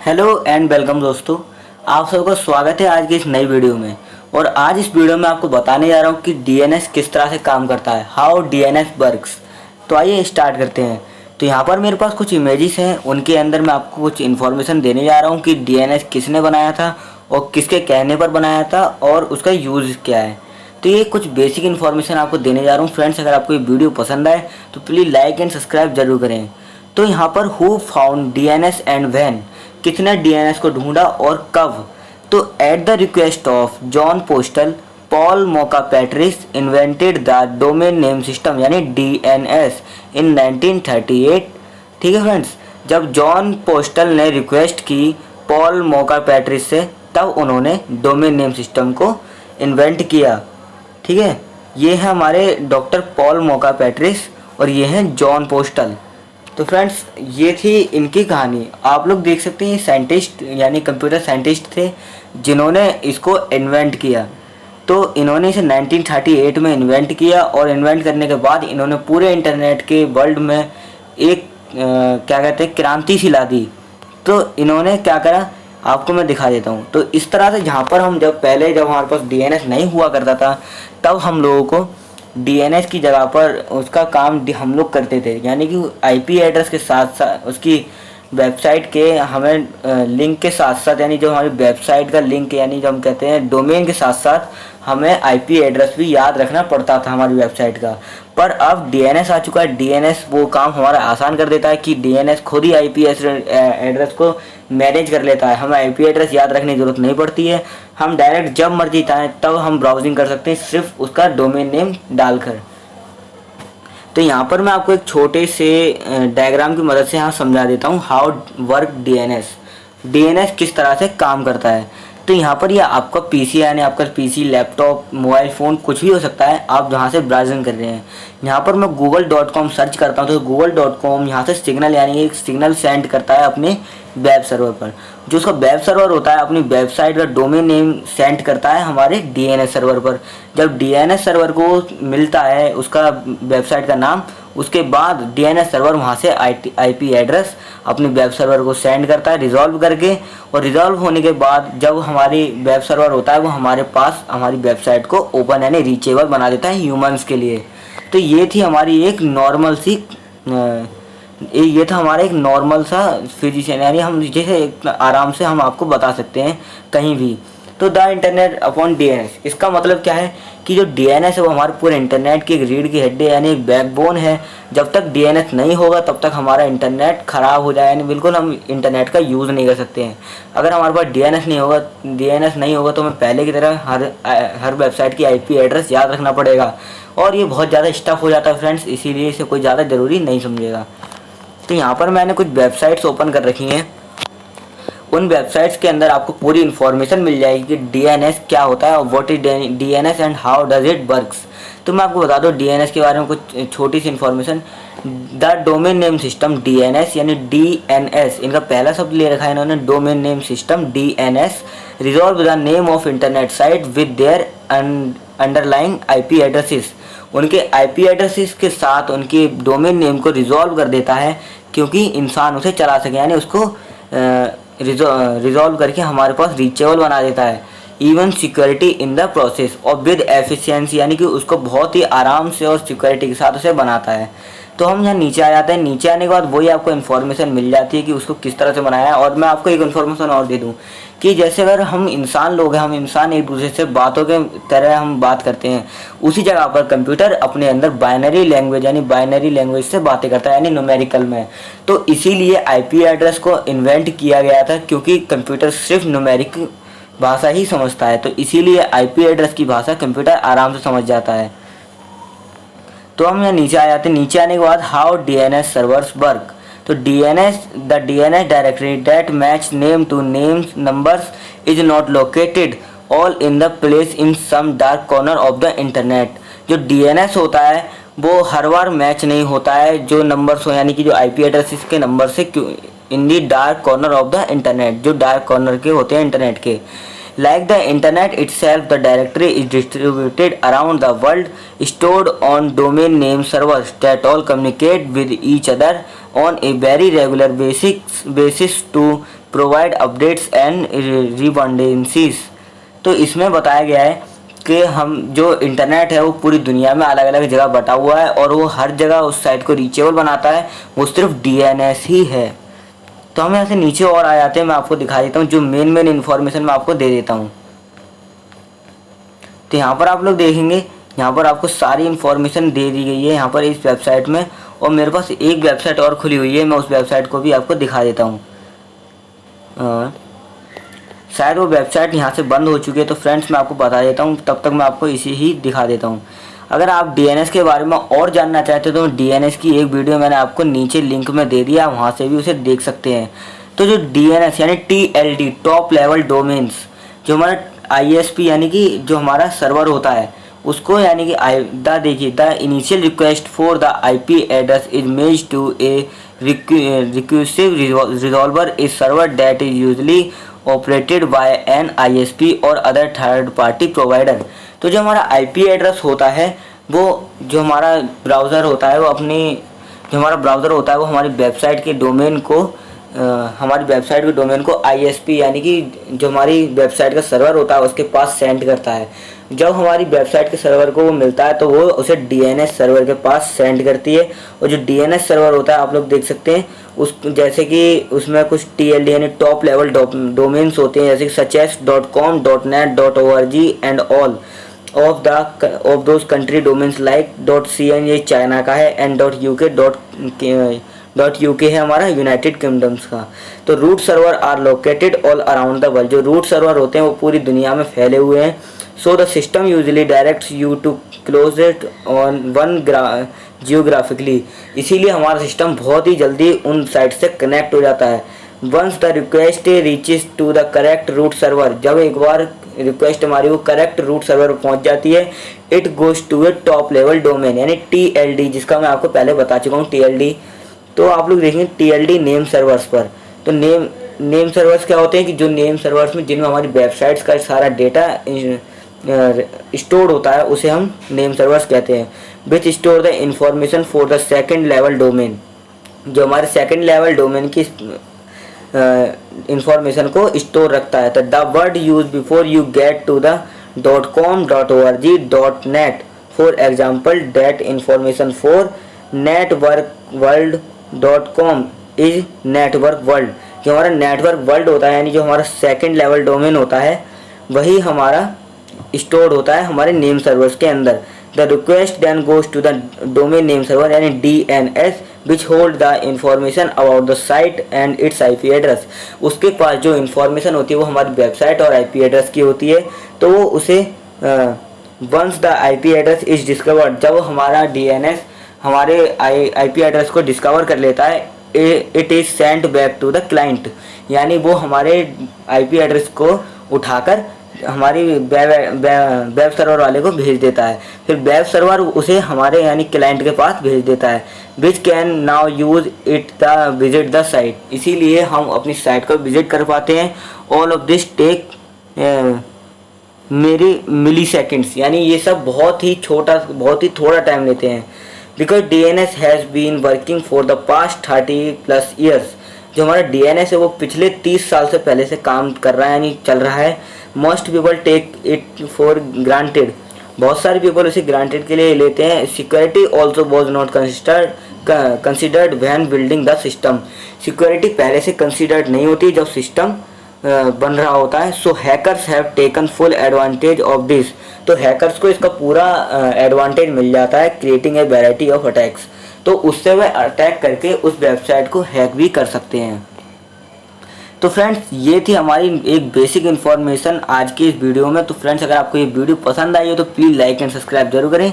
Hello and welcome दोस्तों, आप सबका स्वागत है आज की इस नई वीडियो में। और आज इस वीडियो में आपको बताने जा रहा हूँ कि डीएनएस किस तरह से काम करता है, हाउ डीएनएस वर्क्स। तो आइए स्टार्ट करते हैं। तो यहाँ पर मेरे पास कुछ इमेजेस हैं, उनके अंदर मैं आपको कुछ इन्फॉर्मेशन देने जा रहा हूँ कि डीएनएस किसने बनाया था और किसके कहने पर बनाया था और उसका यूज़ क्या है। तो ये कुछ बेसिक इन्फॉर्मेशन आपको देने जा रहा हूँ। फ्रेंड्स, अगर आपको ये वीडियो पसंद आए तो प्लीज़ लाइक एंड सब्सक्राइब जरूर करें। तो यहाँ पर who found DNS and when, किसने डीएनएस को ढूंढा और कब। तो at the request of Jon Postel, Paul Mockapetris invented the domain name system यानी डीएनएस इन 1938। ठीक है फ्रेंड्स, जब जॉन पोस्टल ने रिक्वेस्ट की पॉल मोका पैट्रिस से, तब उन्होंने डोमेन नेम सिस्टम को इन्वेंट किया। ठीक है, ये है हमारे डॉक्टर पॉल मोका पैट्रिस और ये हैं जॉन पोस्टल। तो फ्रेंड्स, ये थी इनकी कहानी। आप लोग देख सकते हैं, साइंटिस्ट यानी कंप्यूटर साइंटिस्ट थे जिन्होंने इसको इन्वेंट किया। तो इन्होंने इसे 1938 में इन्वेंट किया और इन्वेंट करने के बाद इन्होंने पूरे इंटरनेट के वर्ल्ड में एक क्या कहते हैं, क्रांति सी ला दी। तो इन्होंने क्या करा, आपको मैं दिखा देता हूँ। तो इस तरह से जहाँ पर हम जब हमारे पास डीएनएस नहीं हुआ करता था, तब हम लोगों को डीएनएस की जगह पर उसका काम हम लोग करते थे, यानी कि आईपी एड्रेस के साथ साथ उसकी वेबसाइट के हमें लिंक के साथ साथ, यानी जो हमारी वेबसाइट का लिंक यानी जो हम कहते हैं डोमेन के साथ साथ हमें आईपी एड्रेस भी याद रखना पड़ता था हमारी वेबसाइट का। पर अब डीएनएस आ चुका है। डीएनएस वो काम हमारा आसान कर देता है कि डीएनएस खुद ही आईपी एड्रेस को मैनेज कर लेता है। हमें आईपी एड्रेस याद रखने की जरूरत नहीं पड़ती है। हम डायरेक्ट जब मर्जी चाहें तब हम ब्राउजिंग कर सकते हैं, सिर्फ उसका डोमेन नेम डालकर। तो यहाँ पर मैं आपको एक छोटे से डायग्राम की मदद से यहाँ समझा देता हूँ हाउ वर्क डीएनएस, डीएनएस किस तरह से काम करता है। तो यहाँ पर यह आपका पीसी यानी आपका पीसी, लैपटॉप, मोबाइल फ़ोन कुछ भी हो सकता है, आप जहाँ से ब्राउजिंग कर रहे हैं। यहाँ पर मैं google.com सर्च करता हूँ तो google.com यहाँ से सिग्नल यानी एक सिग्नल सेंड करता है अपने वेब सर्वर पर। जो उसका वेब सर्वर होता है अपनी वेबसाइट का डोमेन नेम सेंड करता है हमारे डीएनएस सर्वर पर। जब डीएनएस सर्वर को मिलता है उसका वेबसाइट का नाम, उसके बाद डीएनएस सर्वर वहाँ से आईपी एड्रेस अपने वेब सर्वर को सेंड करता है रिजॉल्व करके। और रिजॉल्व होने के बाद जब हमारी वेब सर्वर होता है वो हमारे पास हमारी वेबसाइट को ओपन यानी रीचेबल बना देता है ह्यूमंस के लिए। तो ये थी हमारी एक नॉर्मल सी ये था हमारा एक नॉर्मल सा फिजिशियन, यानी हम जैसे आराम से हम आपको बता सकते हैं कहीं भी। तो द इंटरनेट अपॉन डीएनएस, इसका मतलब क्या है कि जो डीएनएस है वो हमारे पूरे इंटरनेट की एक रीढ़ की हड्डी यानी एक बैकबोन है। जब तक डीएनएस नहीं होगा तब तक हमारा इंटरनेट ख़राब हो जाए, यानी बिल्कुल हम इंटरनेट का यूज़ नहीं कर सकते हैं। अगर हमारे पास डीएनएस नहीं होगा तो हमें पहले की तरह हर वेबसाइट की आईपी एड्रेस याद रखना पड़ेगा और ये बहुत ज़्यादा स्टफ हो जाता है फ्रेंड्स, इसीलिए इसे कोई ज़्यादा ज़रूरी नहीं समझेगा। तो यहाँ पर मैंने कुछ वेबसाइट्स ओपन कर रखी हैं। उन वेबसाइट्स के अंदर आपको पूरी इन्फॉर्मेशन मिल जाएगी कि डीएनएस क्या होता है और what is DNS and how does it works. तो मैं आपको बता दूं डीएनएस के बारे में कुछ छोटी सी information. The domain name system DNS यानी डीएनएस, इनका पहला शब्द ले रखा है इन्होंने, domain name system DNS resolve the name of internet site with their underlying IP addresses. उनके आईपी एड्रेसेस के साथ उनके डोमेन नेम को रिजॉल्व कर देता है क्योंकि इंसान उसे चला सके, यानी उसको रिजॉल्व करके हमारे पास रीचेबल बना देता है। Even security in the process और विद एफिशिएंसी, यानी कि उसको बहुत ही आराम से और सिक्योरिटी के साथ उसे बनाता है। तो हम यहाँ नीचे आ जाते हैं। नीचे आने के बाद वही आपको इन्फॉर्मेशन मिल जाती है कि उसको किस तरह से बनाया है। और मैं आपको एक इन्फॉर्मेशन और दे दूँ कि जैसे अगर हम इंसान लोग हैं, हम इंसान एक दूसरे से बातों के तरह हम बात करते हैं, उसी जगह पर कंप्यूटर अपने अंदर बाइनरी लैंग्वेज यानी बाइनरी लैंग्वेज से बातें करता है यानी न्यूमेरिकल में। तो इसीलिए आईपी एड्रेस को इन्वेंट किया गया था क्योंकि कंप्यूटर सिर्फ न्यूमेरिक भाषा ही समझता है। तो इसीलिए आईपी एड्रेस की भाषा कंप्यूटर आराम से समझ जाता है। तो हम यहाँ नीचे आ जाते हैं। नीचे आने के बाद हाउ डीएनएस सर्वर्स वर्क। तो the DNS directory that match name to names numbers is not located all in the place in some dark corner of the internet. जो डीएनएस होता है वो हर बार मैच नहीं होता है जो नंबर्स हो, यानी कि जो आईपी एड्रेस के नंबर से in the dark corner of the internet, जो डार्क कॉर्नर के होते हैं इंटरनेट के। Like the internet itself, the directory is distributed around the world, stored on domain name servers that all communicate with each other on a very regular basis to provide updates and redundancies. तो इसमें बताया गया है कि हम जो internet है वो पूरी दुनिया में अलग अलग जगह बटा हुआ है और वो हर जगह उस साइट को रीचेबल बनाता है, वो सिर्फ डीएनएस ही है। तो हम यहाँ से नीचे और आ जाते हैं, मैं आपको दिखा देता हूँ जो मेन इन्फॉर्मेशन मैं आपको दे देता हूँ। तो यहाँ पर आप लोग देखेंगे, यहाँ पर आपको सारी इन्फॉर्मेशन दे दी गई है यहाँ पर इस वेबसाइट में। और मेरे पास एक वेबसाइट और खुली हुई है, मैं उस वेबसाइट को भी आपको दिखा देता हूँ। शायद वो वेबसाइट यहाँ से बंद हो चुकी है, तो फ्रेंड्स मैं आपको बता देता हूँ, तब तक मैं आपको इसी ही दिखा देता हूँ। अगर आप डीएनएस के बारे में और जानना चाहते हो तो डीएनएस की एक वीडियो मैंने आपको नीचे लिंक में दे दिया, वहाँ से भी उसे देख सकते हैं। तो जो डीएनएस यानी टीएलडी टॉप लेवल डोमेन्स, जो हमारा आईएसपी यानी कि जो हमारा सर्वर होता है उसको, यानी कि देखिए the initial request for the IP address is made to a recursive resolver is server that is usually operated by an ISP or other third party provider. तो जो हमारा आईपी एड्रेस होता है वो, जो हमारा ब्राउज़र होता है वो हमारी वेबसाइट के डोमेन को आईएसपी यानी कि जो हमारी वेबसाइट का सर्वर होता है उसके पास सेंड करता है। जब हमारी वेबसाइट के सर्वर को वो मिलता है तो वो उसे डीएनएस सर्वर के पास सेंड करती है। और जो डीएनएस सर्वर होता है आप लोग देख सकते हैं उस, जैसे कि उसमें कुछ टीएलडी यानी टॉप लेवल डोमेन्स होते हैं, जैसे कि such as .com .net .org and all of those country domains like .cn ये चाइना का है एंड .uk है हमारा यूनाइटेड किंगडम्स का। तो root server are located all around the world, जो रूट सर्वर होते हैं वो पूरी दुनिया में फैले हुए हैं। So the system usually directs you to close it on one geographically, इसीलिए हमारा सिस्टम बहुत ही जल्दी उन साइट से कनेक्ट हो जाता है। Once the request reaches to the correct root server, जब एक बार रिक्वेस्ट हमारी वो करेक्ट रूट सर्वर पर पहुंच जाती है, it goes to a top level domain यानी टीएलडी, जिसका मैं आपको पहले बता चुका हूँ टीएलडी। तो आप लोग देखेंगे टीएलडी नेम सर्वर्स पर। तो नेम सर्वर्स क्या होते हैं कि जो नेम सर्वर्स में जिनमें हमारी वेबसाइट्स का सारा डेटा स्टोर होता है उसे हम नेम सर्वर्स कहते हैं। Which store the information for the second level domain, जो हमारे सेकंड लेवल डोमेन की इंफॉर्मेशन को स्टोर रखता है। तो the word use before you get to the .com .org .net for example that information for networkworld.com is network world. जो हमारा network world होता है यानी जो हमारा सेकंड लेवल डोमेन होता है वही हमारा स्टोर होता है हमारे नेम सर्वर्स के अंदर। The request then goes to the domain name server यानी DNS which hold the information about the site and its IP address. उसके पास जो इंफॉर्मेशन होती है वो हमारी वेबसाइट और आईपी एड्रेस की होती है। तो वो उसे once the IP address is discovered, जब हमारा DNS हमारे आईपी एड्रेस को डिस्कवर कर लेता है, it is sent back to the client, यानी वो हमारे आईपी एड्रेस को उठाकर हमारी वेब सर्वर वाले को भेज देता है। फिर वेब सर्वर उसे हमारे यानी क्लाइंट के पास भेज देता है। Which can now use it the visit the site, इसीलिए हम अपनी साइट को विजिट कर पाते हैं। ऑल ऑफ दिस टेक मेरी मिली सेकेंड्स, यानी ये सब बहुत ही थोड़ा टाइम लेते हैं। Because DNS has been working for the past 30+ years, जो हमारा DNS है वो पिछले 30 साल से पहले से काम कर रहा है यानी चल रहा है। Most people take it for granted, बहुत सारे पीपल उसे ग्रांटेड के लिए लेते हैं। Security also was not considered when building the system, security पहले से कंसिडर्ड नहीं होती जब सिस्टम बन रहा होता है। So hackers have taken full advantage of this, तो हैकर्स को इसका पूरा एडवांटेज मिल जाता है creating a variety of attacks, तो उससे वह अटैक करके उस वेबसाइट को हैक भी कर सकते हैं। तो फ्रेंड्स ये थी हमारी एक बेसिक इन्फॉर्मेशन आज की इस वीडियो में। तो फ्रेंड्स अगर आपको ये वीडियो पसंद आई हो तो प्लीज़ लाइक एंड सब्सक्राइब जरूर करें